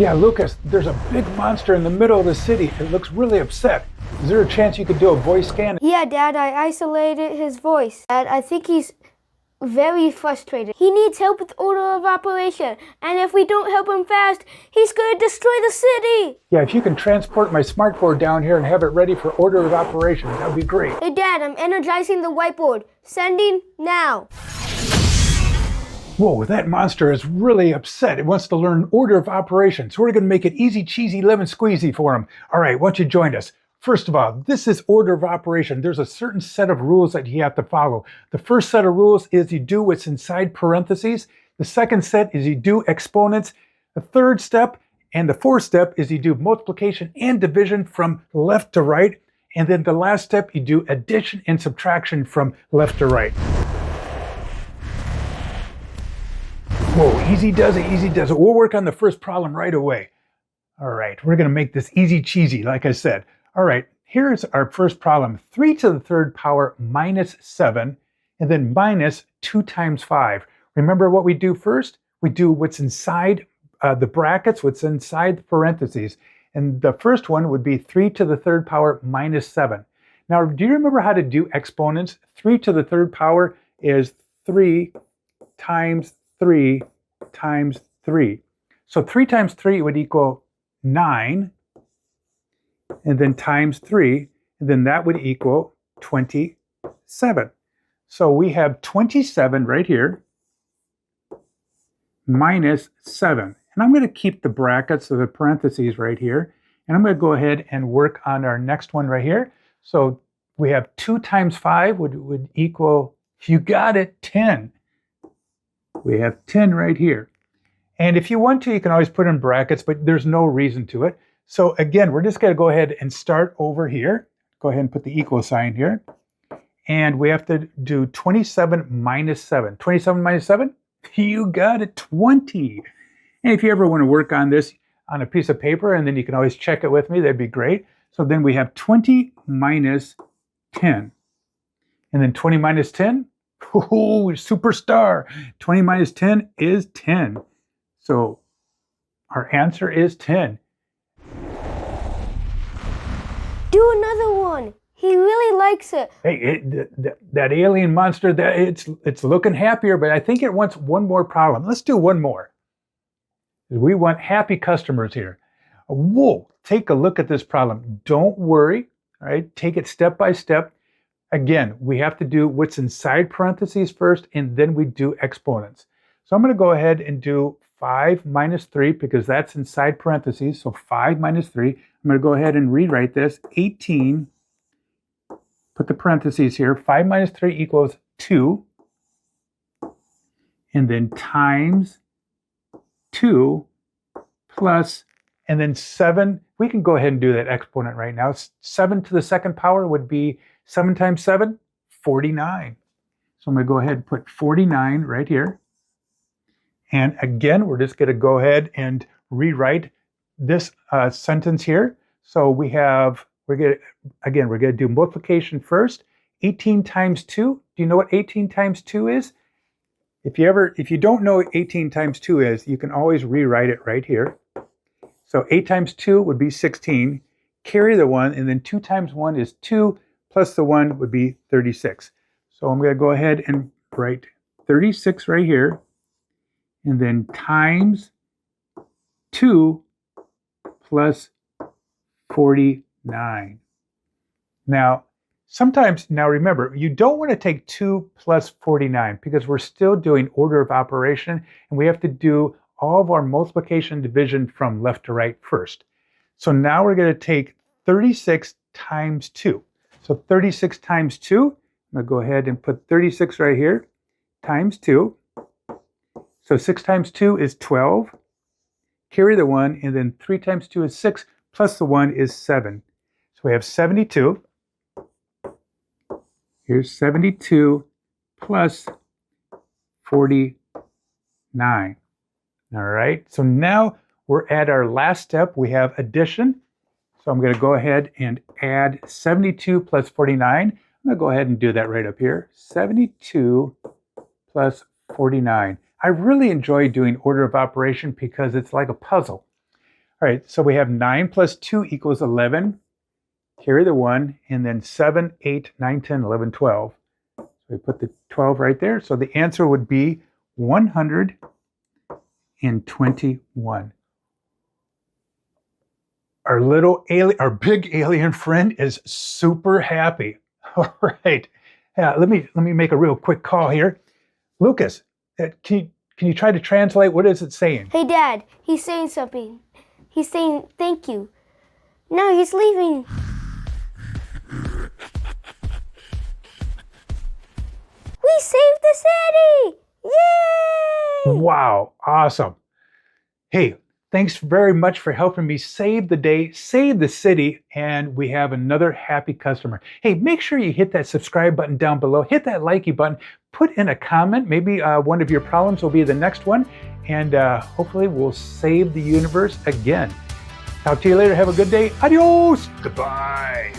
Yeah, Lucas, there's a big monster in the middle of the city. It looks really upset. Is there a chance you could do a voice scan? Yeah, Dad, I isolated his voice. Dad, I think he's very frustrated. He needs help with order of operation. And if we don't help him fast, he's going to destroy the city. Yeah, if you can transport my smartboard down here and have it ready for order of operation, that would be great. Hey, Dad, I'm energizing the whiteboard. Sending now. Whoa, that monster is really upset. It wants to learn order of operation. So we're going to make it easy, cheesy, lemon squeezy for him. All right, why don't you join us? First of all, this is order of operation. There's a certain set of rules that you have to follow. The first set of rules is you do what's inside parentheses. The second set is you do exponents. The third step and the fourth step is you do multiplication and division from left to right. And then the last step, you do addition and subtraction from left to right. Whoa, easy does it, easy does it. We'll work on the first problem right away. All right, we're going to make this easy cheesy, like I said. All right, here's our first problem. 3 to the third power minus 7, and then minus 2 times 5. Remember what we do first? We do what's inside the brackets, what's inside the parentheses. And the first one would be 3 to the third power minus 7. Now, do you remember how to do exponents? 3 to the third power is 3 times 3 times 3. So 3 times 3 would equal 9. And then times 3, and then that would equal 27. So we have 27 right here, minus 7. And I'm going to keep the brackets or the parentheses right here. And I'm going to go ahead and work on our next one right here. So we have 2 times 5 would equal, you got it, 10. We have 10 right here. And if you want to, you can always put in brackets, but there's no reason to it. So again, we're just going to go ahead and start over here. Go ahead and put the equal sign here. And we have to do 27 minus 7. 27 minus 7? You got it, 20. And if you ever want to work on this on a piece of paper, and then you can always check it with me, that'd be great. So then we have 20 minus 10. And then 20 minus 10? Oh, superstar. 20 minus 10 is 10. So our answer is 10. Do another one. He really likes it. Hey, that alien monster, it's looking happier, but I think it wants one more problem. Let's do one more. We want happy customers here. Whoa, take a look at this problem. Don't worry, all right? Take it step by step. Again, we have to do what's inside parentheses first, and then we do exponents. So I'm going to go ahead and do 5 minus 3 because that's inside parentheses. So 5 minus 3. I'm going to go ahead and rewrite this. 18, put the parentheses here. 5 minus 3 equals 2. And then times 2 plus, and then 7. We can go ahead and do that exponent right now. 7 to the second power would be 7 times 7, 49. So I'm going to go ahead and put 49 right here. And again, we're just going to go ahead and rewrite this sentence here. So we're going to do multiplication first. 18 times 2. Do you know what 18 times 2 is? If you don't know what 18 times 2 is, you can always rewrite it right here. So 8 times 2 would be 16. Carry the 1, and then 2 times 1 is 2, plus the 1 would be 36. So I'm going to go ahead and write 36 right here, and then times 2 plus 49. Now remember, you don't want to take 2 plus 49 because we're still doing order of operation, and we have to do all of our multiplication and division from left to right first. So now we're going to take 36 times 2. So 36 times 2, I'm going to go ahead and put 36 right here, times 2. So 6 times 2 is 12. Carry the 1, and then 3 times 2 is 6, plus the 1 is 7. So we have 72. Here's 72 plus 49. All right, so now we're at our last step. We have addition. So I'm going to go ahead and add 72 plus 49. I'm going to go ahead and do that right up here. 72 plus 49. I really enjoy doing order of operation because it's like a puzzle. All right, so we have 9 plus 2 equals 11. Carry the 1, and then 7, 8, 9, 10, 11, 12. So we put the 12 right there. So the answer would be 121. Our little alien, our big alien friend is super happy. All right. Let me make a real quick call here. Lucas, can you try to translate? What is it saying? Hey, Dad, he's saying something. He's saying thank you. No, he's leaving. We saved the city! Yay! Wow, awesome. Hey, thanks very much for helping me save the day, save the city, and we have another happy customer. Hey, make sure you hit that subscribe button down below, hit that likey button, put in a comment. Maybe one of your problems will be the next one, and hopefully we'll save the universe again. Talk to you later. Have a good day. Adios. Goodbye.